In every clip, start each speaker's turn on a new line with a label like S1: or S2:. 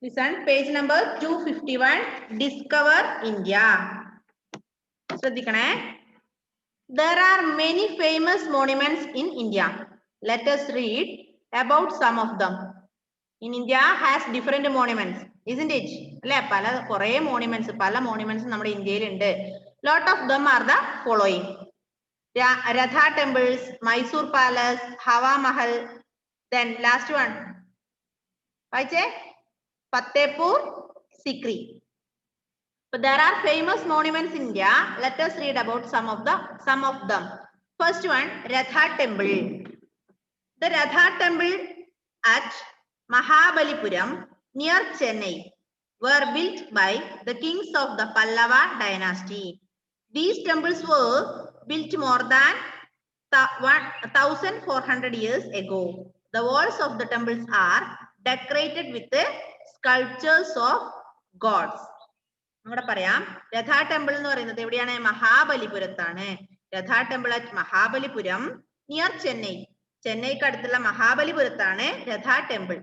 S1: Listen, page number 251. Discover India. ശ്രദ്ധിക്കണേ. There are many famous monuments in India. Let us read about some of them. In India has different monuments, isn't it? അല്ലെ, പല കുറേ monuments നമ്മുടെ ഇന്ത്യയിലുണ്ട്. Lot of them are the following: Ratha temples, Mysore Palace, Hawa Mahal. Then last one, വായിച്ചേ, Fatehpur Sikri. But there are famous monuments in India. Let us read about some of them. First one, Ratha temple. The Ratha temple at Mahabalipuram near Chennai were built by the kings of the Pallava dynasty. These temples were built more than 1400 years ago. The walls of the temples are decorated with the sculptures of gods. നമ്മുടെ പറയാം, രഥാ temple എന്ന് പറയുന്നത് എവിടെയാണ്? മഹാബലിപുരത്താണ്. Ratha temple at Mahabalipuram near Chennai. ചെന്നൈക്ക് അടുത്തുള്ള മഹാബലിപുരത്താണ് Ratha temple.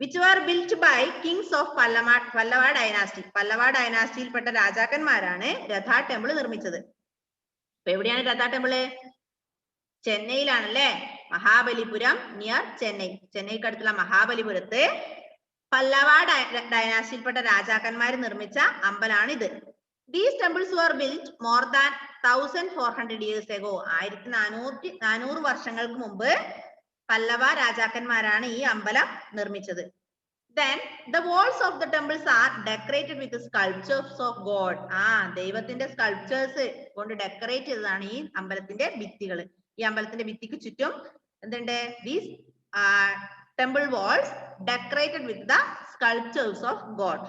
S1: Which were built by kings of Pallava dynasty. Pallava ഡൈനാസ്റ്റിയിൽപ്പെട്ട രാജാക്കന്മാരാണ് രഥാ ടെമ്പിൾ നിർമ്മിച്ചത്. അപ്പൊ എവിടെയാണ് രഥാ ടെമ്പിള്? ചെന്നൈയിലാണല്ലേ. മഹാബലിപുരം നിയർ ചെന്നൈ. ചെന്നൈക്ക് അടുത്തുള്ള മഹാബലിപുരത്ത് പല്ലവ ഡൈനാസ്റ്റിയിൽപ്പെട്ട രാജാക്കന്മാർ നിർമ്മിച്ച അമ്പലമാണിത്. These temples were built more than 1400 years ago. 1400 വർഷങ്ങൾക്ക് മുമ്പ് പല്ലവ രാജാക്കന്മാരാണ് ഈ അമ്പലം നിർമ്മിച്ചത്. Then the walls of the temples are decorated with the sculptures of God. ദൈവത്തിന്റെ സ്കൾപ്ചേഴ്സ് കൊണ്ട് ഡെക്കറേറ്റ് ചെയ്തതാണ് ഈ അമ്പലത്തിന്റെ ഭിത്തികൾ. ഈ അമ്പലത്തിന്റെ ഭിത്തിക്ക് ചുറ്റും എന്തുണ്ട്? These temple walls decorated with the sculptures of God.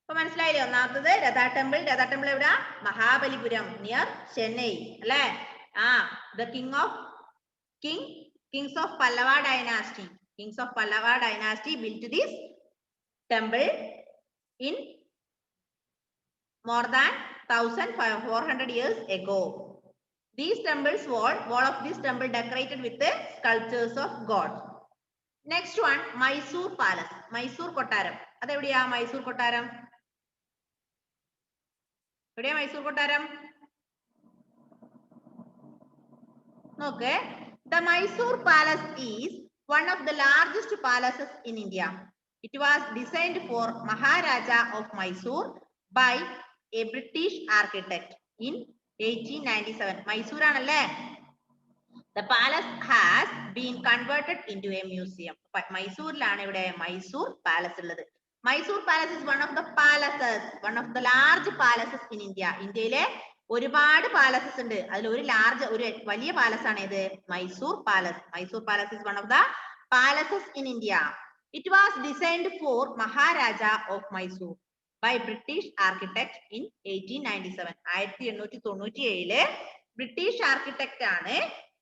S1: അപ്പൊ മനസ്സിലായില്ലേ? ഒന്നാമത്തത് രഥാ ടെമ്പിൾ. രഥാ ടെമ്പിൾ എവിടെ? മഹാബലിപുരം നിയർ ചെന്നൈ അല്ലെ. The kings of Pallava dynasty. Kings of Pallava dynasty built this temple in more than 1400 years ago. These temples wall of this temple decorated with the sculptures of God. Next one, Mysore Palace. Mysore കൊട്ടാരം. അതെവിടെയാ മൈസൂർ കൊട്ടാരം? എവിടെയാ മൈസൂർ കൊട്ടാരം? നോക്ക്. The Mysore Palace is one of the largest palaces in India. It was designed for Maharaja of Mysore by a British architect in 1897. Mysore ആണല്ലേ. The palace has been converted into a museum. മൈസൂരിലാണ് ഇവിടെ Mysore palace ഉള്ളത്. Mysore palace is one of the large palaces in India. ഇന്ത്യയിലെ ഒരുപാട് palaces ഉണ്ട്. അതിൽ ഒരു വലിയ palace ആണ് ഇത്, Mysore palace. Mysore palace is one of the palaces in India. It was designed for Maharaja of Mysore by British architect in 1897. 1897 British architect ആണ്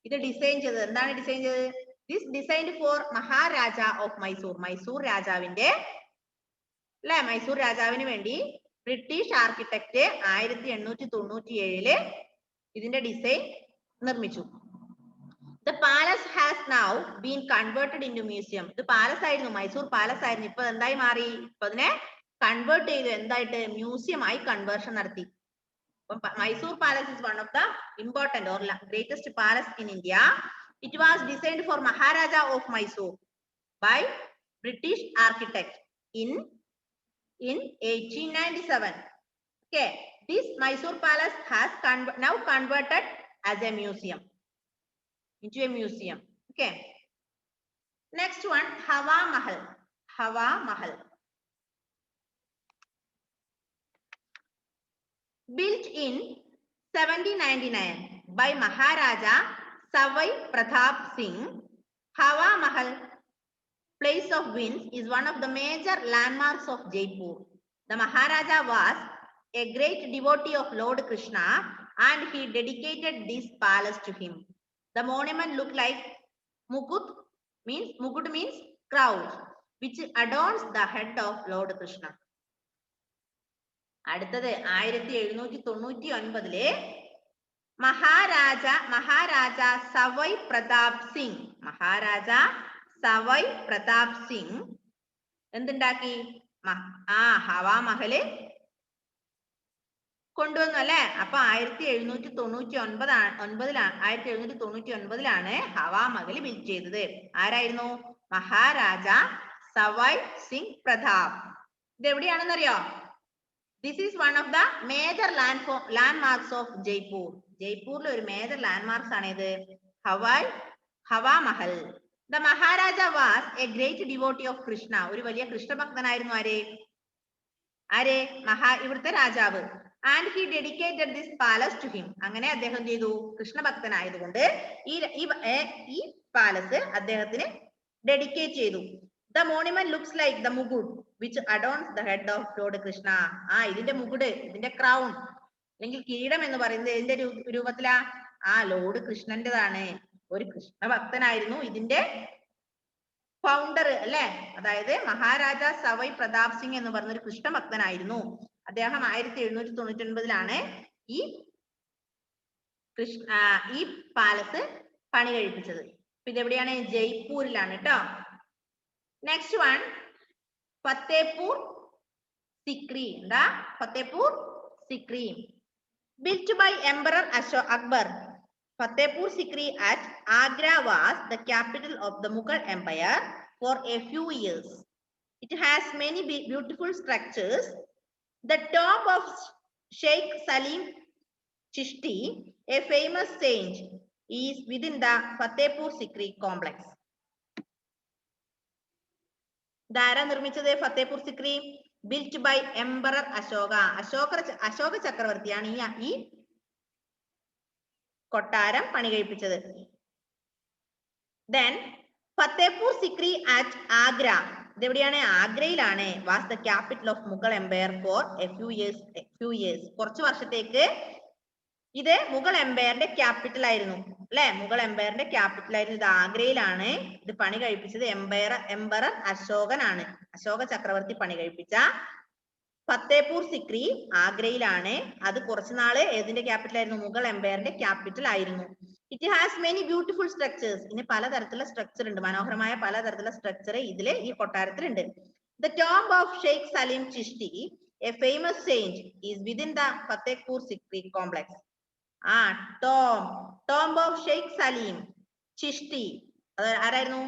S1: ഇത് ഡിസൈൻ ചെയ്തത്. എന്താണ് ഡിസൈൻ ചെയ്തത്? This designed for Maharaja of Mysore. Mysore രാജാവിന്റെ അല്ലെ, മൈസൂർ രാജാവിന് വേണ്ടി ബ്രിട്ടീഷ് ആർക്കിടെക്റ്റ് 1897 ഇതിന്റെ ഡിസൈൻ നിർമ്മിച്ചു. The palace has now been converted into museum. ഇത് പാലസ് ആയിരുന്നു, മൈസൂർ പാലസ് ആയിരുന്നു. ഇപ്പൊ എന്തായി മാറി? ഇപ്പൊ അതിനെ കൺവേർട്ട് ചെയ്തു. എന്തായിട്ട്? മ്യൂസിയം ആയി കൺവേർഷൻ നടത്തി. Mysore Palace is one of the important or greatest palace in India. It was designed for Maharaja of Mysore by British architect in 1897. Okay, this Mysore Palace has now converted as a museum, into a museum. Okay, next one, Hawa Mahal. Hawa Mahal, built in 1799 by Maharaja Savai Pratap Singh. Hawa Mahal, Place of Winds, is one of the major landmarks of Jaipur. The Maharaja was a great devotee of Lord Krishna and he dedicated this palace to him. The monument looked like Mukut means crown, which adorns the head of Lord Krishna. അടുത്തത് 1799 മഹാരാജ സവൈ പ്രതാപ് സിംഗ് സവൈ പ്രതാപ് സിംഗ് എന്തുണ്ടാക്കി? ഹവാ മഹല് കൊണ്ടുവന്നു അല്ലെ. അപ്പൊ 1799ലാണ് Hawa Mahal build ചെയ്തത്. ആരായിരുന്നു? മഹാരാജ സവൈ സിംഗ് പ്രതാപ്. ഇത് എവിടെയാണെന്നറിയോ? This is one of the major landmarks of Jaipur. ജയ്പൂരിലെ ഒരു മേജർ ലാൻഡ്മാർക്സ് ആണ് ഇത് Hawa Mahal. The maharaja was a great devotee of Krishna. ഒരു വലിയ കൃഷ്ണഭക്തനായിരുന്നു. ആരെ? ഇവിടുത്തെ രാജാവ്. And he dedicated this palace to him. അങ്ങനെ അദ്ദേഹം എന്ത് ചെയ്തു? കൃഷ്ണഭക്തനായതുകൊണ്ട് ഈ പാലസ് അദ്ദേഹത്തിന് ഡെഡിക്കേറ്റ് ചെയ്തു. The monument looks like the mugud which adorns the head of Lord Krishna. ഇതിന്റെ മുകുട്, ഇതിന്റെ ക്രൗൺ അല്ലെങ്കിൽ കിരീടം എന്ന് പറയുന്നത് ഇതിന്റെ രൂപത്തിലാ? ലോർഡ് കൃഷ്ണന്റേതാണ്. ഒരു കൃഷ്ണഭക്തനായിരുന്നു ഇതിന്റെ ഫൗണ്ടർ അല്ലെ. അതായത് മഹാരാജ സവൈ പ്രതാപ് സിംഗ് എന്ന് പറഞ്ഞ ഒരു കൃഷ്ണഭക്തനായിരുന്നു. അദ്ദേഹം 1799ലാണ് ഈ പാലസ് പണി കഴിപ്പിച്ചത്. ഇതെവിടെയാണ്? ജയ്പൂരിലാണ് കേട്ടോ. Next one Fatehpur Sikri. എന്താ? Fatehpur Sikri built by emperor Akbar. Fatehpur Sikri at Agra was the capital of the Mughal Empire for a few years. It has many beautiful structures. The tomb of Sheikh Salim Chishti, a famous saint, is within the Fatehpur Sikri complex. Dara നിർമ്മിച്ചത് Fatehpur Sikri. Built by Emperor Ashoka. Ashoka ചക്രവർത്തിയാണ് ഈ കൊട്ടാരം പണി കഴിപ്പിച്ചത്. Then Fatehpur Sikri at Agra. ഇതെവിടെയാണ്? ആഗ്രയിലാണ്. Was the capital of Mughal Empire for a few years. കുറച്ചു വർഷത്തേക്ക് ഇത് മുഗൾ എംപയറിന്റെ capital ആയിരുന്നു അല്ലെ. മുഗൾ എംപയറിന്റെ ക്യാപിറ്റൽ ആയിരുന്നു. ഇത് ആഗ്രയിലാണ്. ഇത് പണി കഴിപ്പിച്ചത് എംപറർ അശോകനാണ്. അശോക ചക്രവർത്തി പണി കഴിപ്പിച്ച ഫത്തേപൂർ സിക്രി ആഗ്രയിലാണ്. അത് കുറച്ചുനാള് ഏതിന്റെ ക്യാപിറ്റൽ ആയിരുന്നു? മുഗൾ എംപയറിന്റെ ക്യാപിറ്റൽ ആയിരുന്നു. It has many beautiful structures. ഇനി പലതരത്തിലുള്ള സ്ട്രക്ചർ ഉണ്ട്. മനോഹരമായ പലതരത്തിലുള്ള സ്ട്രക്ചർ ഈ കൊട്ടാരത്തിലുണ്ട്. The tomb of Sheikh Salim Chishti, a famous saint, is within the Fatehpur Sikri complex. Tomb of Sheikh Salim Chishti. അത് ആരായിരുന്നു?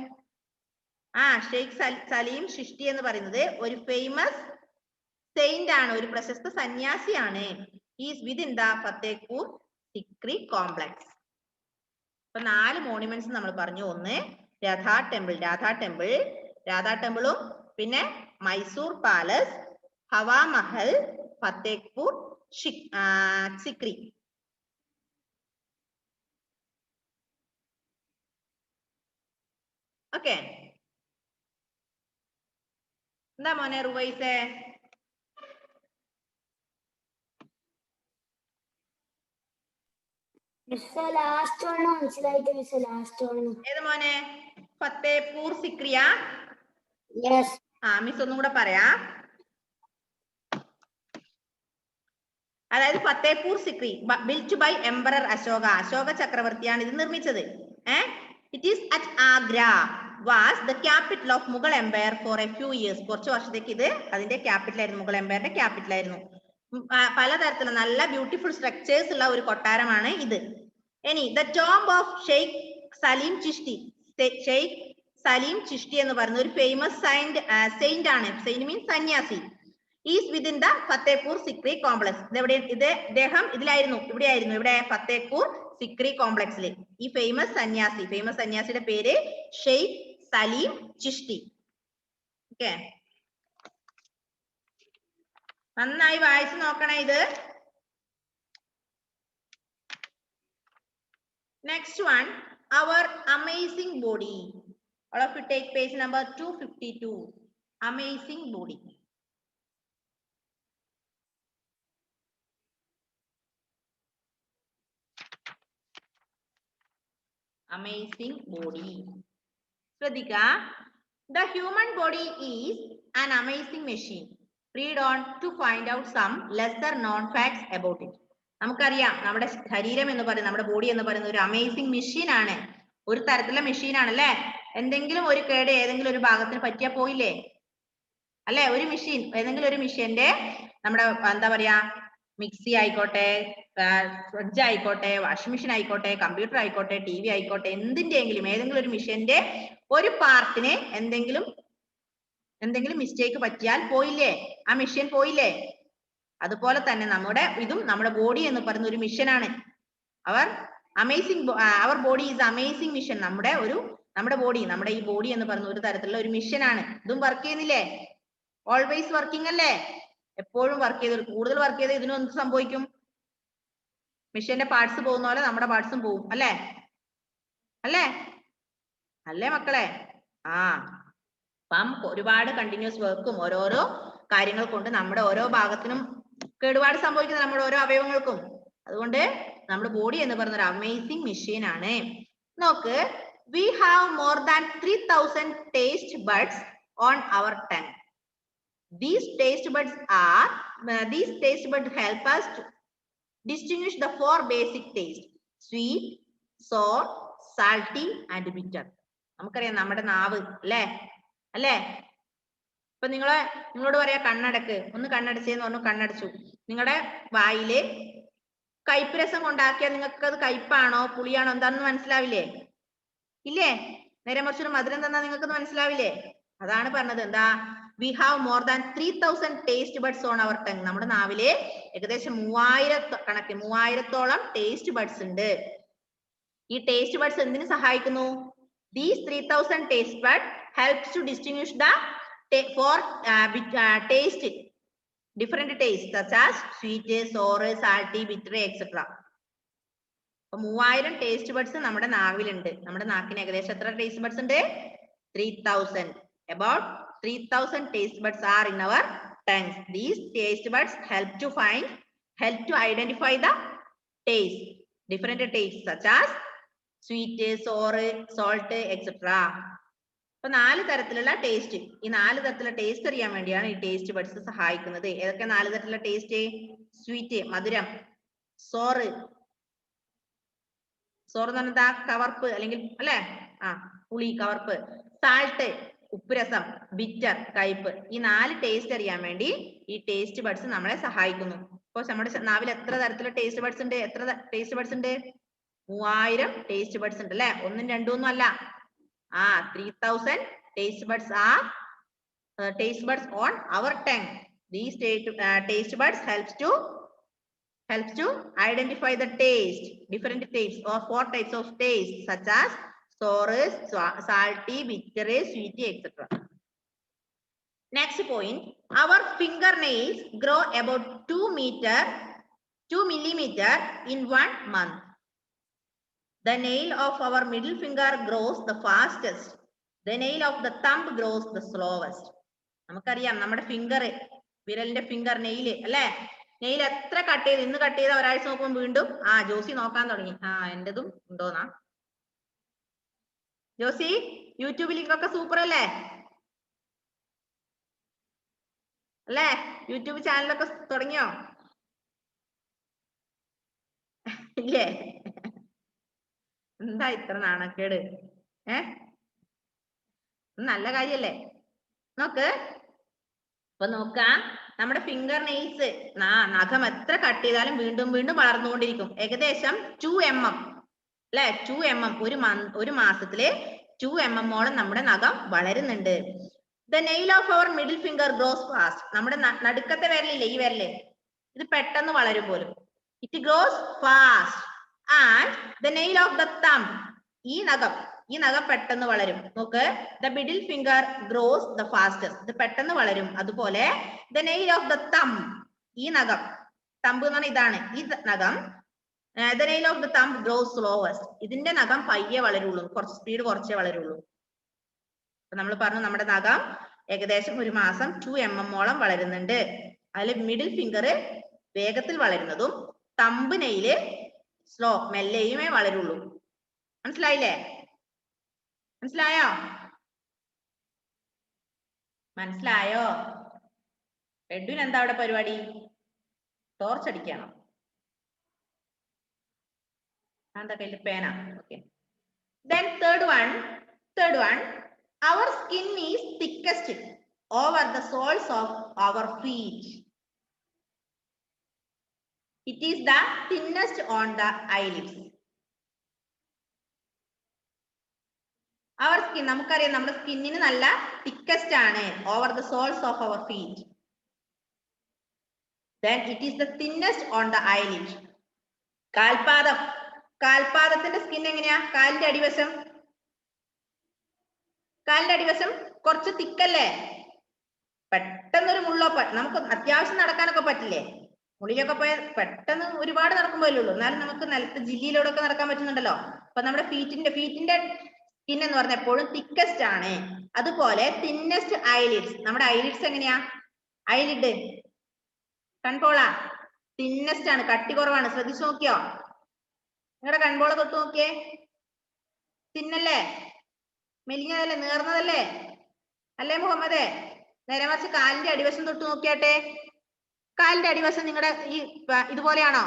S1: ഷെയ്ഖ് സലീം ചിഷ്ടി എന്ന് പറയുന്നത് ഒരു ഫേമസ് സെയിന്റ് ആണ്, ഒരു പ്രശസ്ത സന്യാസിയാണ്. Is within the Fatehpur Sikri complex. അപ്പൊ 4 മോണുമെന്റ്സ് നമ്മൾ പറഞ്ഞു. ഒന്ന് രാധാ ടെമ്പിളും പിന്നെ മൈസൂർ പാലസ്, ഹവാ മഹൽ, ഫത്തേപൂർ സിക്രി. ഓക്കെ, എന്താ മോനെ റുവൈസേ? ഏത് മോനെ? ഫത്തേപൂർ സിക്രിയാ? മിസ് ഒന്നും കൂടെ പറയാം. അതായത് Fatehpur Sikri built by emperor Ashoka ചക്രവർത്തിയാണ് ഇത് നിർമ്മിച്ചത്. It is at Agra, was the capital of Mughal empire for a few years. കുറച്ച് വർഷത്തേക്ക് ഇത് അതിന്റെ ക്യാപിറ്റൽ ആയിരുന്നു, മുഗൾ എംപയറിന്റെ ക്യാപിറ്റൽ ആയിരുന്നു. പലതരത്തിലുള്ള നല്ല ബ്യൂട്ടിഫുൾ സ്ട്രക്ചേഴ്സ് ഉള്ള ഒരു കൊട്ടാരമാണ് ഇത്. ഇനി the tomb of Sheikh Salim Chishti. Sheikh Salim Chishti എന്ന് പറയുന്ന ഒരു ഫേമസ് സെയിന്റ് ആണ്. സെയിന്റ് മീൻസ് സന്യാസി. Is within the Fatehpur Sikri complex. ഇദ്ദേഹം ഇവിടെയായിരുന്നു. ഇവിടെ ഫത്തേപൂർ സിക്രി കോംപ്ലക്സിൽ ഈ ഫേമസ് സന്യാസിയുടെ പേര് ഷെയ്ഖ് സലീം ചിഷ്ടി. ഓക്കെ, നന്നായി വായിച്ചു നോക്കണേ ഇത്. Next one, our amazing body. All of you take page number 252. Amazing body. Amazing body. Swadhika, the human body is an amazing machine. Read on to find out some lesser known facts about it. നമുക്കറിയാം നമ്മുടെ ശരീരം എന്ന് പറയുന്നത്, നമ്മുടെ body എന്ന് പറയുന്നത് ഒരു amazing machine ആണ്, ഒരു തരത്തിലുള്ള മെഷീൻ ആണല്ലേ. എന്തെങ്കിലും ഒരു കേട് ഏതെങ്കിലും ഒരു ഭാഗത്തിന് പറ്റിയാ പോയില്ലേ? അല്ലെ? ഒരു മെഷീൻ, ഏതെങ്കിലും ഒരു മെഷീന്റെ നമ്മുടെ എന്താ പറയാ, മിക്സി ആയിക്കോട്ടെ, ഫ്രിഡ്ജ് ആയിക്കോട്ടെ, വാഷിംഗ് മെഷീൻ ആയിക്കോട്ടെ, കമ്പ്യൂട്ടർ ആയിക്കോട്ടെ, TV ആയിക്കോട്ടെ, എന്തിന്റെങ്കിലും ഏതെങ്കിലും ഒരു മെഷീന്റെ ഒരു പാർട്ടിന് എന്തെങ്കിലും മിസ്റ്റേക്ക് പറ്റിയാൽ പോയില്ലേ? ആ മെഷീൻ പോയില്ലേ? അതുപോലെ തന്നെ നമ്മുടെ ബോഡി എന്ന് പറയുന്ന ഒരു മിഷനാണ്. Our body is amazing mission. നമ്മുടെ ഈ ബോഡി എന്ന് പറയുന്ന ഒരു തരത്തിലുള്ള ഒരു മിഷനാണ്. ഇതും വർക്ക് ചെയ്യുന്നില്ലേ? ഓൾവേസ് വർക്കിംഗ് അല്ലേ? എപ്പോഴും കൂടുതൽ വർക്ക് ചെയ്ത് ഇതിനും എന്ത് സംഭവിക്കും? മിഷന്റെ പാർട്സ് പോകുന്ന പോലെ നമ്മുടെ പാർട്സും പോകും അല്ലേ? അല്ലേ മക്കളെ? അപ്പം ഒരുപാട് കണ്ടിന്യൂസ് വർക്കും ഓരോരോ കാര്യങ്ങൾ കൊണ്ട് നമ്മുടെ ഓരോ ഭാഗത്തിനും കേടുപാട് സംഭവിക്കുന്നത്, നമ്മുടെ ഓരോ അവയവങ്ങൾക്കും. അതുകൊണ്ട് നമ്മുടെ ബോഡി എന്ന് പറയുന്ന ഒരു അമേസിംഗ് മെഷീൻ ആണ്. നോക്ക്, we have more than 3000 taste buds on our tongue. These taste buds help us to distinguish the 4 basic tastes: sweet, sour, salty and bitter. നമുക്കറിയാം നമ്മുടെ നാവ് അല്ലേ? ഇപ്പൊ നിങ്ങളോട് പറയാ കണ്ണടക്ക്, ഒന്ന് കണ്ണടച്ചേന്ന് പറഞ്ഞു, കണ്ണടച്ചു. നിങ്ങളുടെ വായില് കയ്പ്പ് രസം കൊണ്ടാക്കിയാൽ നിങ്ങൾക്ക് അത് കയ്പ്പാണോ പുളിയാണോ എന്താണെന്ന് മനസ്സിലാവില്ലേ? ഇല്ലേ? നേരെ മറിച്ചൊരു മധുരം തന്നാ നിങ്ങൾക്ക് മനസ്സിലാവില്ലേ? അതാണ് പറഞ്ഞത്. എന്താ? we have more than 3000 taste buds on our tongue. നമ്മുടെ നാവിലെ ഏകദേശം 3000ഓളം ടേസ്റ്റ് ബഡ്സ് ഉണ്ട്. ഈ ടേസ്റ്റ് ബഡ്സ് എന്തിനു സഹായിക്കുന്നു? These 3000 taste buds helps to distinguish the taste, different tastes such as sweet, sour, salty, bitter, etc. അപ്പൊ 3000 ടേസ്റ്റ് ബഡ്സ് നമ്മുടെ നാവിലുണ്ട്. നമ്മുടെ നാക്കിന് ഏകദേശം എത്ര ടേസ്റ്റ് ബഡ്സ് ഉണ്ട്? 3000. About 3000 taste buds are in our tongues. These taste buds help to identify the taste, different tastes such as sweet, sour, salt, etc. അപ്പൊ 4 തരത്തിലുള്ള taste, ഈ 4 തരത്തിലുള്ള ടേസ്റ്റ് അറിയാൻ വേണ്ടിയാണ് ഈ ടേസ്റ്റ് ബഡ്സ് സഹായിക്കുന്നത്. ഏതൊക്കെ 4 തരത്തിലുള്ള ടേസ്റ്റ്? സ്വീറ്റ് മധുരം, സോറ് എന്ന് പറഞ്ഞാ കവർപ്പ് അല്ലെങ്കിൽ അല്ലെ, പുളി കവർപ്പ്, സാൾട്ട് ഉപ്പുരസം, ബിറ്റർ കയ്പ്. ഈ 4 ടേസ്റ്റ് അറിയാൻ വേണ്ടി ഈ ടേസ്റ്റ് ബഡ്സ് നമ്മളെ സഹായിക്കുന്നു. അപ്പൊ നമ്മുടെ നാവിൽ എത്ര തരത്തിലുള്ള ടേസ്റ്റ് ബഡ്സ് ഉണ്ട്? 3000 ടേസ്റ്റ് ബഡ്സ് ഉണ്ട് അല്ലെ? 1ഉം 2ഉം ഒന്നും അല്ല. 3000 taste buds are taste buds on our tongue. These taste buds helps to identify the taste, different tastes or 4 types of taste such as sour, salty, bitter, sweet, etc. Next point, our fingernails grow about 2 millimeter in 1 month. The nail of our middle finger grows the fastest. The nail of the thumb grows the slowest. നമുക്കറിയാം നമ്മുടെ വിരലിന്റെ finger nail അല്ലെ? Nail എത്ര cut ചെയ്ത്, ഇന്ന് cut ചെയ്ത ഒരാഴ്ച നോക്കുമ്പോൾ വീണ്ടും ജോസി നോക്കാൻ തുടങ്ങി. എന്റേതും ഉണ്ടോന്നാ? ജോസി, യൂട്യൂബ് ലിങ്ക് ഒക്കെ സൂപ്പർ അല്ലേ? യൂട്യൂബ് ചാനലൊക്കെ തുടങ്ങിയോ? ഇല്ലേ? എന്താ ഇത്ര നാണക്കേട്? നല്ല കാര്യല്ലേ? നോക്ക്, അപ്പൊ നോക്കാം, നമ്മുടെ ഫിംഗർ നെയിൽസ് നഖം എത്ര കട്ട് ചെയ്താലും വീണ്ടും വളർന്നുകൊണ്ടിരിക്കും. ഏകദേശം 2 mm അല്ലെ? 2 mm ഒരു മാസത്തില് 2 mm ഓളം നമ്മുടെ നഖം വളരുന്നുണ്ട്. The nail of our middle finger grows fast. നമ്മുടെ നടുക്കത്തെ വിരലില്ലേ, ഈ വിരല്, ഇത് പെട്ടെന്ന് വളരും പോലും. It grows fast. And the nail of the thumb, ഈ നഖം പെട്ടെന്ന് വളരും. നോക്ക്, the middle finger grows the fastest. ഇത് പെട്ടെന്ന് വളരും. അതുപോലെ the nail of the thumb, ഈ നഖം, തമ്പ് എന്ന് പറഞ്ഞാൽ ഇതാണ്, ഈ നഖം, the nail of the thumb grows slowest. ഇതിന്റെ നഖം പയ്യെ വളരുള്ളൂ, സ്പീഡ് കുറച്ചേ വളരുള്ളൂ. അപ്പൊ നമ്മൾ പറഞ്ഞു നമ്മുടെ നഖം ഏകദേശം ഒരു മാസം 2 mm ഓളം വളരുന്നുണ്ട്. അതിൽ മിഡിൽ ഫിംഗർ വേഗത്തിൽ വളരുന്നതും തമ്പ് നെയില് സ്ലോ, മെല്ലെയുമേ വളരുള്ളൂ. മനസ്സിലായില്ലേ? മനസ്സിലായോ? എഡ്വിൻ എന്താ അവിടെ പരിപാടി? ടോർച്ച് അടിക്കാണോ? എന്താ കയ്യില് പേന? Okay. Then third one, Third one, our skin is thickest over the soles of our feet. It is the thinnest on the eyelids. Our skin, നമുക്കറിയാം നമ്മുടെ സ്കിന്നിന് നല്ല thickest ആണ് over the soles of our feet. Then it is the thinnest on the eyelid. കാൽപാദം, കാൽപാദത്തിന്റെ skin എങ്ങനെയാ? കാലിന്റെ അടിവശം, കാലിന്റെ അടിവശം കുറച്ച് തിക്കല്ലേ? പെട്ടെന്നൊരു മുള്ളോ, നമുക്ക് അത്യാവശ്യം നടക്കാനൊക്കെ പറ്റില്ലേ? മുള്ളിലൊക്കെ പോയ പെട്ടെന്ന് ഒരുപാട് നടക്കുമ്പോഴല്ലേ ഉള്ളൂ, എന്നാലും നമുക്ക് നിലത്ത് ജില്ലയിലൂടെ ഒക്കെ നടക്കാൻ പറ്റുന്നുണ്ടല്ലോ. അപ്പൊ നമ്മുടെ ഫീറ്റിന്റെ സ്കിൻ എന്ന് പറഞ്ഞ എപ്പോഴും തിക്കസ്റ്റ് ആണ്. അതുപോലെ തിന്നസ്റ്റ് ഐലിഡ്സ്, നമ്മുടെ ഐലിഡ്സ് എങ്ങനെയാ? ഐലിഡ് കൺപോളാ തിന്നസ്റ്റ് ആണ്, കട്ടി കുറവാണ്. ശ്രദ്ധിച്ചു നോക്കിയോ? നിങ്ങളുടെ കൺപോള തൊട്ട് നോക്കിയേ, തിന്നല്ലേ? മെലിഞ്ഞതല്ലേ? നേർന്നതല്ലേ? അല്ലേ മുഹമ്മദേ? നേരെ മറിച്ച് കാലിന്റെ അടിവശം തൊട്ട് നോക്കിയാട്ടെ. കാലിന്റെ അടിവശം നിങ്ങളുടെ ഈ ഇതുപോലെയാണോ?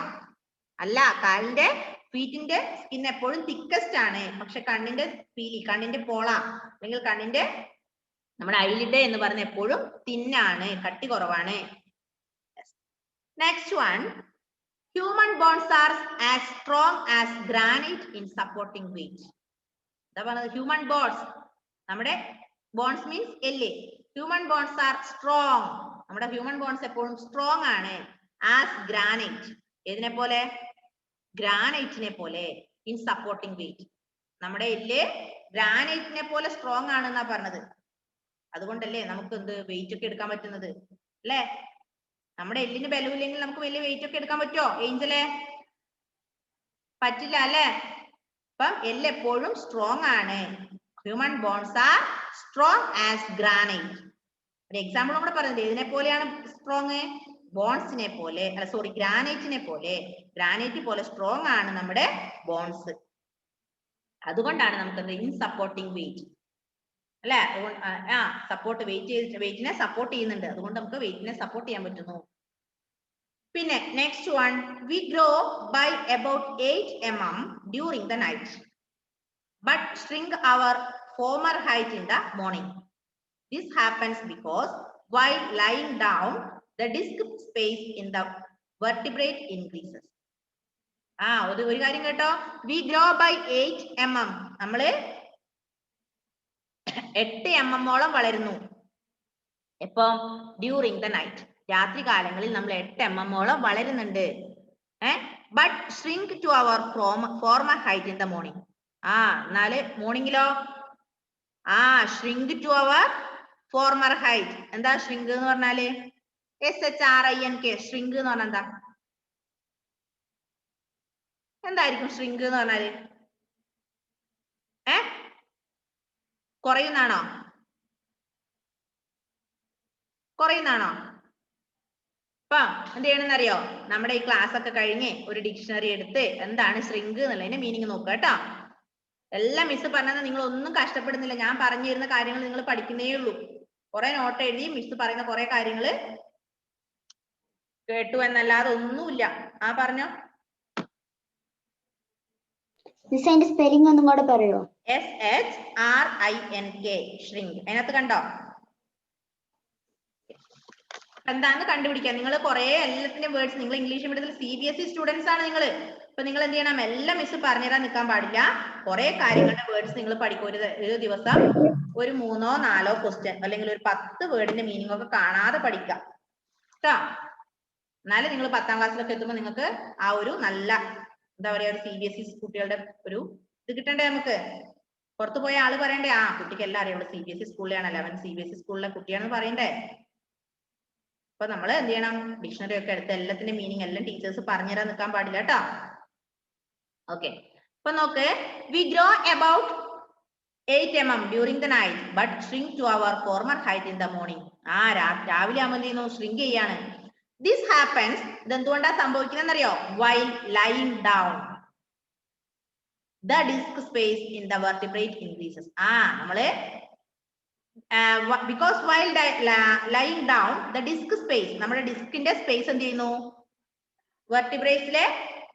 S1: അല്ല, കാലിന്റെ ഫീറ്റിന്റെ സ്കിൻ എപ്പോഴും തിക്കസ്റ്റ് ആണ്. പക്ഷെ കണ്ണിന്റെ പീലി, കണ്ണിന്റെ പോള അല്ലെങ്കിൽ കണ്ണിന്റെ നമ്മുടെ ഐലിഡ് എന്ന് പറഞ്ഞ എപ്പോഴും തിന്നാണ്, കട്ടി കുറവാണ്. Next one, human bones are as strong as granite in supporting weight. എന്താ പറഞ്ഞത്? ഹ്യൂമൻ ബോൺസ്, നമ്മുടെ ബോൺസ് മീൻസ് എല്ല്. ഹ്യൂമൻ ബോൺസ് ആർ സ്ട്രോങ്, നമ്മുടെ ഹ്യൂമൻ ബോൺസ് എപ്പോഴും സ്ട്രോങ് ആണ്. ആസ് ഗ്രാനൈറ്റ്, ഏതിനെ പോലെ? ഗ്രാനൈറ്റിനെ പോലെ. ഇൻ സപ്പോർട്ടിംഗ് വെയിറ്റ്, നമ്മുടെ എല്ല് ഗ്രാനൈറ്റിനെ പോലെ സ്ട്രോങ് ആണെന്നാ പറഞ്ഞത്. അതുകൊണ്ടല്ലേ നമുക്ക് എന്ത് വെയിറ്റ് ഒക്കെ എടുക്കാൻ പറ്റുന്നത് അല്ലേ? നമ്മുടെ എല്ലിന് ബലമില്ലെങ്കിൽ നമുക്ക് വലിയ വെയിറ്റ് ഒക്കെ എടുക്കാൻ പറ്റുമോ ഏഞ്ചലെ? പറ്റില്ല അല്ലേ? അപ്പം എല്ല് എപ്പോഴും സ്ട്രോങ് ആണ്. Human bones are strong as granite. ഒരു എക്സാമ്പിൾ കൂടെ പറയുന്നത്, ഇതിനെ പോലെയാണ് സ്ട്രോങ്? ബോൺസിനെ പോലെ, അല്ല സോറി, ഗ്രാനൈറ്റിനെ പോലെ. ഗ്രാനൈറ്റ് പോലെ സ്ട്രോങ് ആണ് നമ്മുടെ ബോൺസ്. അതുകൊണ്ടാണ് നമുക്ക് ഇൻ സപ്പോർട്ടിംഗ് വെയിറ്റ് അല്ലെ? സപ്പോർട്ട് വെയിറ്റിനെ സപ്പോർട്ട് ചെയ്യുന്നുണ്ട്. അതുകൊണ്ട് നമുക്ക് വെയിറ്റിനെ സപ്പോർട്ട് ചെയ്യാൻ പറ്റുന്നു. പിന്നെ next one, we grow by about 8 mm during the night but shrink our former height in the morning. This happens because while lying down, the disc space in the vertebrate increases. ഒരു കാര്യം കേട്ടോ, we grow by 8 mm, നമ്മള് 8 mm വളരുന്നു. എപ്പം? During the night, രാത്രി കാലങ്ങളിൽ നമ്മൾ 8 mm വളരുന്നുണ്ട്. But shrink to our former height in the morning. എന്നാല് മോർണിംഗിലോ? shrink to our former height. എന്താ shrink എന്ന് പറഞ്ഞാല്? SHRINK, shrink എന്ന് പറഞ്ഞാൽ എന്താ? എന്തായിരിക്കും shrink എന്ന് പറഞ്ഞാല്? കുറയുന്നാണോ? കുറയുന്നാണോ? അപ്പൊ എന്ത് ചെയ്യണമെന്ന് അറിയോ? നമ്മുടെ ഈ ക്ലാസ് ഒക്കെ കഴിഞ്ഞ് ഒരു ഡിക്ഷണറി എടുത്ത് എന്താണ് shrink എന്നുള്ളതിന്റെ മീനിങ് നോക്കുക കേട്ടോ. എല്ലാം മിസ് പറഞ്ഞത് നിങ്ങൾ ഒന്നും കഷ്ടപ്പെടുന്നില്ല, ഞാൻ പറഞ്ഞു തരുന്ന കാര്യങ്ങൾ നിങ്ങൾ പഠിക്കുന്നേ ഉള്ളൂ. കുറെ നോട്ട് എഴുതി മിസ് പറയുന്ന കുറെ കാര്യങ്ങൾ കേട്ടു എന്നല്ലാതെ ഒന്നുമില്ല. പറഞ്ഞോ.
S2: സ്പെല്ലിംഗ് ഒന്നും കൂടെ പറയോ?
S1: SHRINK, shrink. അതിനകത്ത് കണ്ടോ? എന്താന്ന് കണ്ടുപിടിക്കാം. നിങ്ങൾ കുറെ എല്ലാത്തിന്റെ വേർഡ്സ്, നിങ്ങൾ ഇംഗ്ലീഷ് മീഡിയത്തിൽ CBSE സ്റ്റുഡൻസ് ആണ് നിങ്ങൾ. അപ്പൊ നിങ്ങൾ എന്ത് ചെയ്യണം? എല്ലാം മിസ് പറഞ്ഞുതരാൻ നിൽക്കാൻ പാടില്ല. കുറെ കാര്യങ്ങളുടെ വേർഡ്സ് നിങ്ങൾ പഠിക്കും. ഒരു ദിവസം ഒരു 3 or 4 ക്വസ്റ്റ്യൻ അല്ലെങ്കിൽ ഒരു 10 വേർഡിന്റെ മീനിങ് ഒക്കെ കാണാതെ പഠിക്കാം കേട്ടോ. എന്നാലും നിങ്ങൾ 10ാം ക്ലാസ്സിലൊക്കെ എത്തുമ്പോൾ നിങ്ങൾക്ക് ആ ഒരു നല്ല എന്താ പറയാ ഒരു CBSE കുട്ടികളുടെ ഒരു ഇത് കിട്ടണ്ടേ? നമുക്ക് പുറത്തു പോയ ആള് പറയണ്ടേ കുട്ടിക്ക് എല്ലാം അറിയാം, ഇവിടെ CBSE സ്കൂളിലാണ്, 11 CBSE സ്കൂളിലെ കുട്ടിയാണെന്ന് പറയണ്ടേ? അപ്പൊ നമ്മൾ എന്ത് ചെയ്യണം? ഡിക്ഷണറി ഒക്കെ എടുത്ത് എല്ലാത്തിന്റെ മീനിങ് എല്ലാം ടീച്ചേഴ്സ് പറഞ്ഞുതരാൻ നിൽക്കാൻ പാടില്ല കേട്ടോ. ഓക്കെ, അപ്പൊ നോക്ക്, V grow about 8 mm during the night but shrink to our former height in the morning. രാവിലെ ആകുമ്പോൾ എന്ത് ചെയ്യുന്നു? shrink ചെയ്യാണ്. This happens, ഇതെന്തുകൊണ്ടാ സംഭവിക്കുന്നതെന്നറിയോ? While lying down, the disc space in the vertebrate increases. നമ്മള് because while lying down, the disc space, നമ്മുടെ ഡിസ്കിന്റെ space എന്ത് ചെയ്യുന്നു? വെർട്ടിബ്രേറ്റ്സിലെ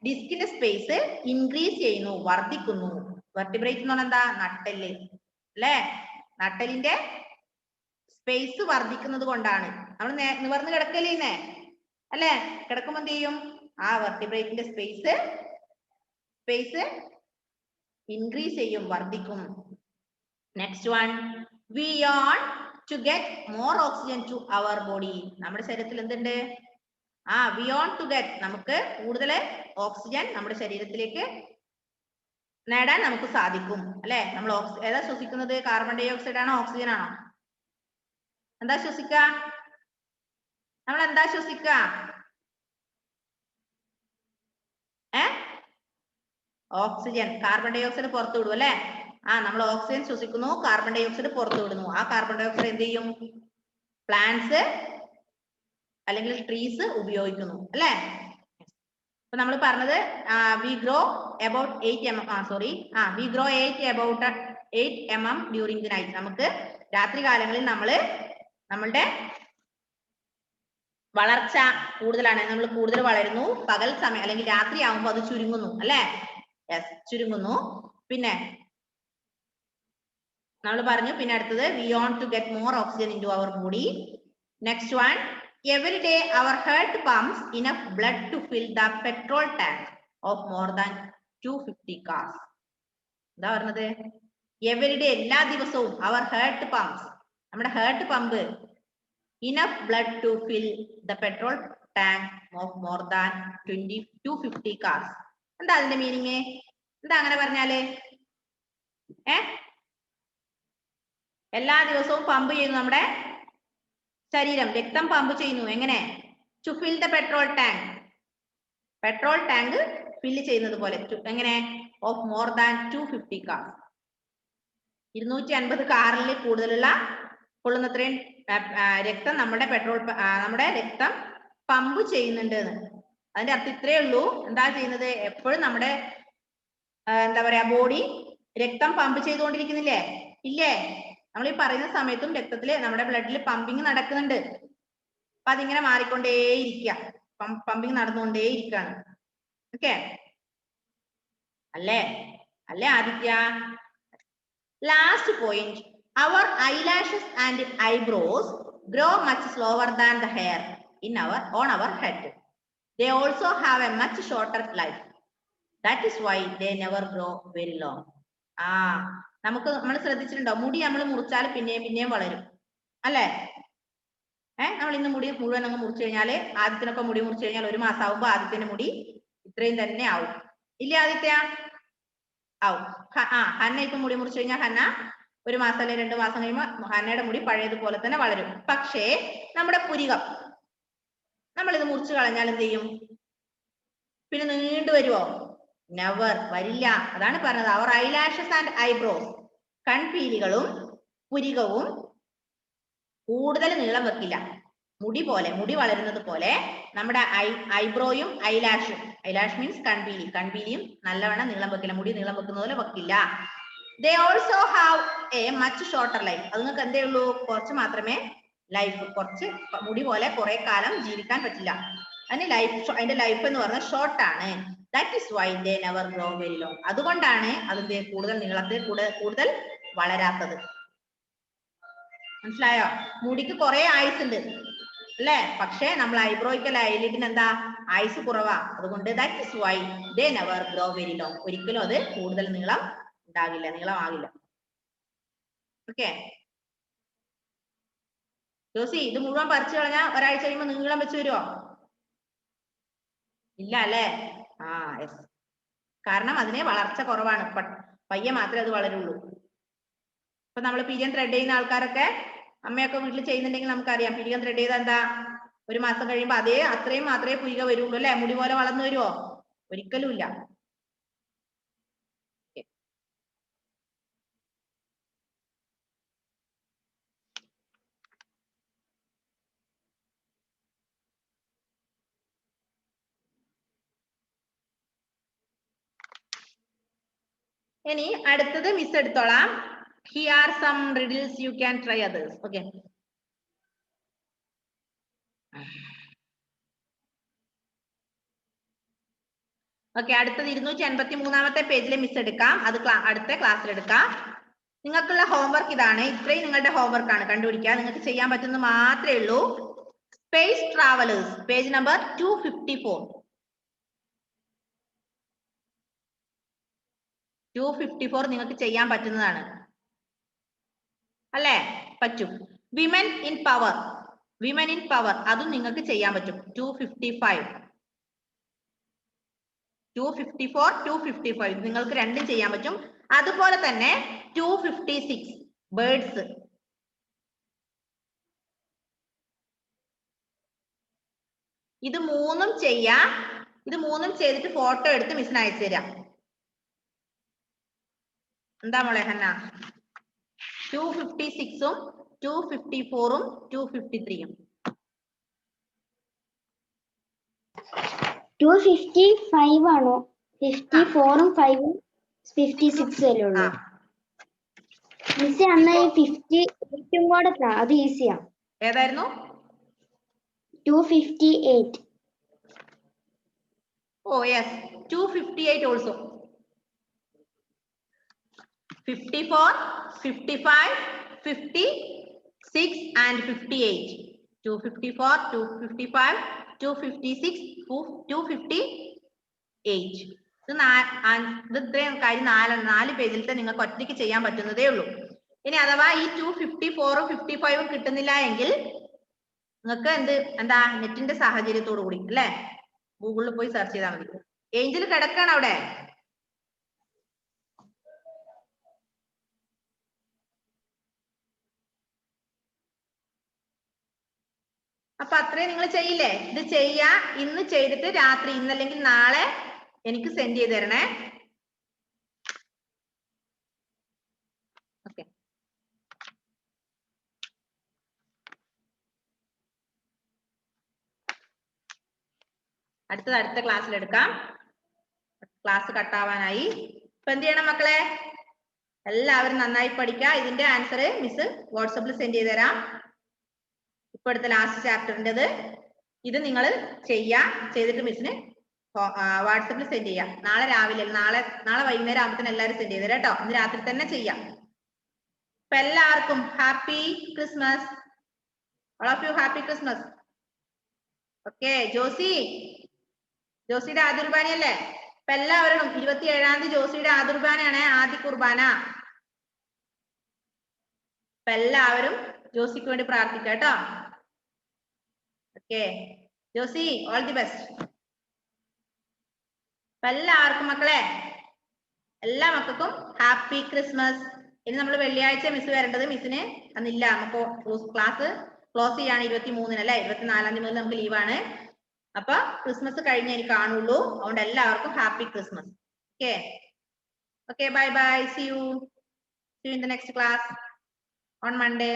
S1: ഡിസ്കിന്റെ സ്പേസ് ഇൻക്രീസ് ചെയ്യുന്നു, വർദ്ധിക്കുന്നു. വെർട്ടിബ്രേറ്റ് എന്ന് പറഞ്ഞാൽ എന്താ? നട്ടെല്ല്. അല്ലെ? നട്ടലിന്റെ സ്പേസ് വർദ്ധിക്കുന്നത് കൊണ്ടാണ്. നമ്മൾ നിവർന്ന് കിടക്കലിന്നെ അല്ലെ? കിടക്കുമ്പോ എന്ത് ചെയ്യും? ആ വെർട്ടിബ്രേറ്റിന്റെ സ്പേസ് ഇൻക്രീസ് ചെയ്യും, വർദ്ധിക്കും. Next one, we yawn to get more oxygen to our body. നമ്മുടെ ശരീരത്തിൽ എന്തുണ്ട്? we yawn to get, നമുക്ക് കൂടുതൽ ഓക്സിജൻ നമ്മുടെ ശരീരത്തിലേക്ക് നേടാൻ നമുക്ക് സാധിക്കും അല്ലെ? നമ്മൾ ഏതാ ശ്വസിക്കുന്നത്? കാർബൺ ഡൈ ഓക്സൈഡ് ആണോ ഓക്സിജൻ ആണോ? എന്താ ശ്വസിക്ക? നമ്മൾ എന്താ ശ്വസിക്ക? ഓക്സിജൻ. കാർബൺ ഡൈ ഓക്സൈഡ് പുറത്തു വിടും അല്ലെ? നമ്മൾ ഓക്സിജൻ ശ്വസിക്കുന്നു, കാർബൺ ഡൈ ഓക്സൈഡ് പുറത്തു വിടുന്നു. ആ കാർബൺ ഡൈ ഓക്സൈഡ് എന്ത് ചെയ്യും? പ്ലാന്റ്സ് അല്ലെങ്കിൽ ട്രീസ് ഉപയോഗിക്കുന്നു അല്ലെ? അപ്പൊ നമ്മൾ പറഞ്ഞത് we grow about 8 mm during the night. നമുക്ക് രാത്രി കാലങ്ങളിൽ നമ്മളുടെ വളർച്ച കൂടുതലാണ്, നമ്മൾ കൂടുതൽ വളരുന്നു. പകൽ സമയം അല്ലെങ്കിൽ രാത്രി ആവുമ്പോൾ അത് ചുരുങ്ങുന്നു അല്ലെ? ചുരുങ്ങുന്നു. പിന്നെ നമ്മൾ പറഞ്ഞു, പിന്നെ അടുത്തത് we want to get more oxygen into our body. Next one, every day our heart pumps enough blood to fill the petrol tank of more than 250 cars. എന്താ പറഞ്ഞത്? every day, എല്ലാ ദിവസവും our heart pumps, നമ്മുടെ heart pump enough blood to fill the petrol tank of more than 250 cars. എന്താ അതിന്റെ meaning? എന്താ അങ്ങനെ പറഞ്ഞാല്? എല്ലാ ദിവസവും പമ്പ് ചെയ്യുന്നു, നമ്മുടെ ശരീരം രക്തം പമ്പ് ചെയ്യുന്നു. എങ്ങനെ? To fill the petrol tank, petrol tank fill ചെയ്യുന്നത് പോലെ. എങ്ങനെ? ഓഫ് മോർ ദാൻ 250 കാർ, 250 കാറിൽ കൂടുതലുള്ള കൊള്ളുന്നത്രയും രക്തം നമ്മുടെ രക്തം പമ്പ് ചെയ്യുന്നുണ്ട് എന്ന്. അതിന്റെ അർത്ഥം ഇത്രയേ ഉള്ളൂ. എന്താ ചെയ്യുന്നത്? എപ്പോഴും നമ്മുടെ എന്താ പറയാ, ബോഡി രക്തം പമ്പ് ചെയ്തുകൊണ്ടിരിക്കുന്നില്ലേ? ഇല്ലേ? നമ്മൾ ഈ പറയുന്ന സമയത്തും രക്തത്തില് നമ്മുടെ ബ്ലഡിൽ പമ്പിങ് നടക്കുന്നുണ്ട്. അപ്പൊ അതിങ്ങനെ മാറിക്കൊണ്ടേയിരിക്കുക, പമ്പിങ് നടന്നുകൊണ്ടേയിരിക്കുകയാണ്. ഓക്കെ അല്ലേ? അല്ലേ Aditya? Last point, our eyelashes and eyebrows grow much slower than the hair on our head. They also have a much shorter life. That is why they never grow very long. നമ്മൾ ശ്രദ്ധിച്ചിട്ടുണ്ടോ? മുടി നമ്മൾ മുറിച്ചാൽ പിന്നെയും വളരും അല്ലെ? നമ്മൾ ഇന്ന് മുടി മുഴുവൻ അങ്ങ് മുറിച്ചു കഴിഞ്ഞാല്, ആദ്യത്തിനൊക്കെ മുടി മുറിച്ചു കഴിഞ്ഞാൽ 1 മാസം ആവുമ്പോ ആദ്യത്തിന്റെ മുടി ഇത്രയും തന്നെ ആവും. ഇല്ലേ ആദിത്യ? ആവും. ഹന്ന ഇപ്പൊ മുടി മുറിച്ചു കഴിഞ്ഞാൽ ഹന്ന 1 മാസം അല്ലെങ്കിൽ 2 മാസം കഴിയുമ്പോൾ ഹന്നയുടെ മുടി പഴയതുപോലെ തന്നെ വളരും. പക്ഷേ നമ്മുടെ പുരികം നമ്മൾ ഇത് മുറിച്ചു കളഞ്ഞാൽ എന്ത് ചെയ്യും? പിന്നെ നീണ്ടു വരുമോ? നെവർ, വരില്ല. അതാണ് പറഞ്ഞത്, അവർ ഐലാഷസ് ആൻഡ് ഐബ്രോസ്, കൺപീലികളും പുരികവും കൂടുതൽ നീളം വെക്കില്ല. മുടി വളരുന്നത് പോലെ നമ്മുടെ ഐബ്രോയും ഐലാഷും, ഐലാഷ് മീൻസ് കൺപീലിയും നല്ലവണ്ണം നീളം വെക്കില്ല, മുടി നീളം വെക്കുന്ന പോലെ വെക്കില്ല. They also have a much shorter life. അതുങ്ങൾക്ക് എന്തേ ഉള്ളൂ? കുറച്ച് മാത്രമേ ലൈഫ്, കുറച്ച് മുടി പോലെ കുറെ കാലം ജീവിക്കാൻ പറ്റില്ല. അതിന്റെ ലൈഫ് എന്ന് പറഞ്ഞാൽ ഷോർട്ട് ആണ്. That is why they never grow very long. അതുകൊണ്ടാണ് അതിന്റെ കൂടുതൽ വളരാത്തത്. മനസ്സിലായോ? മുടിക്ക് കുറെ ആയുസ് ഉണ്ട് അല്ലെ? പക്ഷെ നമ്മൾ ഐബ്രോയ്ക്കൽ ഐലിഡിന് എന്താ? ആയുസ് കുറവാ. അതുകൊണ്ട് that is why they never grow very long. ഒരിക്കലും അത് കൂടുതൽ നീളമാകില്ല. ഓക്കെ ജോസി, ഇത് മുഴുവൻ പറിച്ചു കളഞ്ഞാൽ ഒരാഴ്ച കഴിയുമ്പോൾ നീളം വെച്ച് വരുമോ? ഇല്ല അല്ലേ? യെസ്. കാരണം അതിന് വളർച്ച കുറവാണ്, പയ്യെ മാത്രമേ അത് വളരുള്ളൂ. ഇപ്പൊ നമ്മൾ പിരിയൻ ത്രെഡ് ചെയ്യുന്ന ആൾക്കാരൊക്കെ, അമ്മയൊക്കെ വീട്ടിൽ ചെയ്യുന്നുണ്ടെങ്കിൽ നമുക്കറിയാം, പിരിയൻ ത്രെഡ് ചെയ്താൽ എന്താ 1 മാസം കഴിയുമ്പോൾ അത്രയും മാത്രമേ പുരിക വരുള്ളൂ അല്ലെ? മുടി പോലെ വളർന്നു വരുമോ? ഒരിക്കലും ഇല്ല. ഇനി അടുത്തത് മിസ് എടുത്തോളാം. Here are some riddles, you can try others. Okay. അടുത്തത് 283-ാമത്തെ പേജിലെ മിസ് എടുക്കാം. അത് അടുത്ത ക്ലാസ്സിൽ എടുക്കാം. നിങ്ങൾക്കുള്ള ഹോംവർക്ക് ഇതാണ്. ഇത്രയും നിങ്ങളുടെ ഹോംവർക്ക് ആണ്. കണ്ടുപിടിക്കുക. നിങ്ങൾക്ക് ചെയ്യാൻ പറ്റുന്നത് മാത്രമേ ഉള്ളൂ. Space travellers, page number 254. 254 നിങ്ങൾക്ക് ചെയ്യാൻ പറ്റുന്നതാണ് അല്ലേ? പറ്റും. Women in power, women in power അതും നിങ്ങൾക്ക് ചെയ്യാൻ പറ്റും. 255, 254, 255 നിങ്ങൾക്ക് രണ്ടും ചെയ്യാൻ പറ്റും. അതുപോലെ തന്നെ 256 ബേർഡ്സ്. ഇത് മൂന്നും ചെയ്യാം. ഇത് മൂന്നും ചെയ്തിട്ട് ഫോട്ടോ എടുത്ത് മിസ്സിന് അയച്ചു തരാം. എന്താ മോളെ ഹന്ന? 256ഉം 254ഉം 253ഉം.
S2: 255 ആണോ? 54ഉം 5ഉം 56 അല്ലേ ഉള്ളൂ? മിസ് അന്ന് 58ഉം കൂടെ അത് ഈസിയാ.
S1: ഏതായിരുന്നു?
S2: 258.
S1: Oh yes, 258 also. 54, 55, 56 and 58. 254, 255, 256, 258. ഇത് ഇത്രയും കാര്യം 4 പേജിലത്തെ നിങ്ങൾക്ക് ഒറ്റയ്ക്ക് ചെയ്യാൻ പറ്റുന്നതേ ഉള്ളൂ. ഇനി അഥവാ ഈ 254ഉം 55ഉം കിട്ടുന്നില്ല എങ്കിൽ നിങ്ങൾക്ക് എന്താ നെറ്റിന്റെ സാഹചര്യത്തോടു കൂടി അല്ലെ ഗൂഗിളിൽ പോയി സെർച്ച് ചെയ്താൽ മതി. ഏഞ്ചൽ കിടക്കാണ് അവിടെ. അപ്പൊ അത്രയും നിങ്ങൾ ചെയ്യില്ലേ? ഇത് ചെയ്യാ. ഇന്ന് ചെയ്തിട്ട് രാത്രി, ഇന്നല്ലെങ്കിൽ നാളെ എനിക്ക് സെൻഡ് ചെയ്ത് തരണേ. ഓക്കെ. അടുത്ത ക്ലാസ്സിൽ എടുക്കാം. ക്ലാസ് കട്ടാവാനായി. ഇപ്പൊ എന്ത് ചെയ്യണം മക്കളെ? എല്ലാവരും നന്നായി പഠിക്കുക. ഇതിന്റെ ആൻസർ മിസ് വാട്സപ്പിൽ സെൻഡ് ചെയ്ത് തരാം. ഇപ്പൊ അടുത്ത ലാസ്റ്റ് ചാപ്റ്ററിൻ്റെത്. ഇത് നിങ്ങൾ ചെയ്തിട്ട് മിസ്സിന് വാട്സപ്പിൽ സെൻഡ് ചെയ്യാം. നാളെ രാവിലെ, നാളെ വൈകുന്നേരം ആകുമ്പോൾ എല്ലാവരും സെൻഡ് ചെയ്ത് തരാം കേട്ടോ. ഇന്ന് രാത്രി തന്നെ ചെയ്യാം. അപ്പൊ എല്ലാവർക്കും happy Christmas. All of you happy Christmas. Okay. ജോസിയുടെ ആദ്യ കുർബാനയല്ലേ? അപ്പൊ എല്ലാവരും 27-ാം തീയതി ജോസിയുടെ ആദ്യ കുർബാനയാണ്, ആദ്യ കുർബാന. അപ്പൊ എല്ലാവരും ജോസിക്ക് വേണ്ടി പ്രാർത്ഥിക്കാം കേട്ടോ. Okay Josy, all the best. അപ്പൊ എല്ലാവർക്കും മക്കളെ, എല്ലാ മക്കൾക്കും ഹാപ്പി ക്രിസ്മസ്. ഇനി നമ്മൾ വെള്ളിയാഴ്ച മിസ് വരേണ്ടത്. മിസ്സിന് അന്നില്ല, നമുക്ക് ക്ലാസ് ക്ലോസ് ചെയ്യാണ് 23-ന് അല്ലെ? 24-ാം തീയതി മുതൽ നമുക്ക് ലീവാണ്. അപ്പൊ ക്രിസ്മസ് കഴിഞ്ഞേ എനിക്ക് കാണുള്ളൂ. അതുകൊണ്ട് എല്ലാവർക്കും happy Christmas. Okay okay, bye bye. See you in the next class on Monday.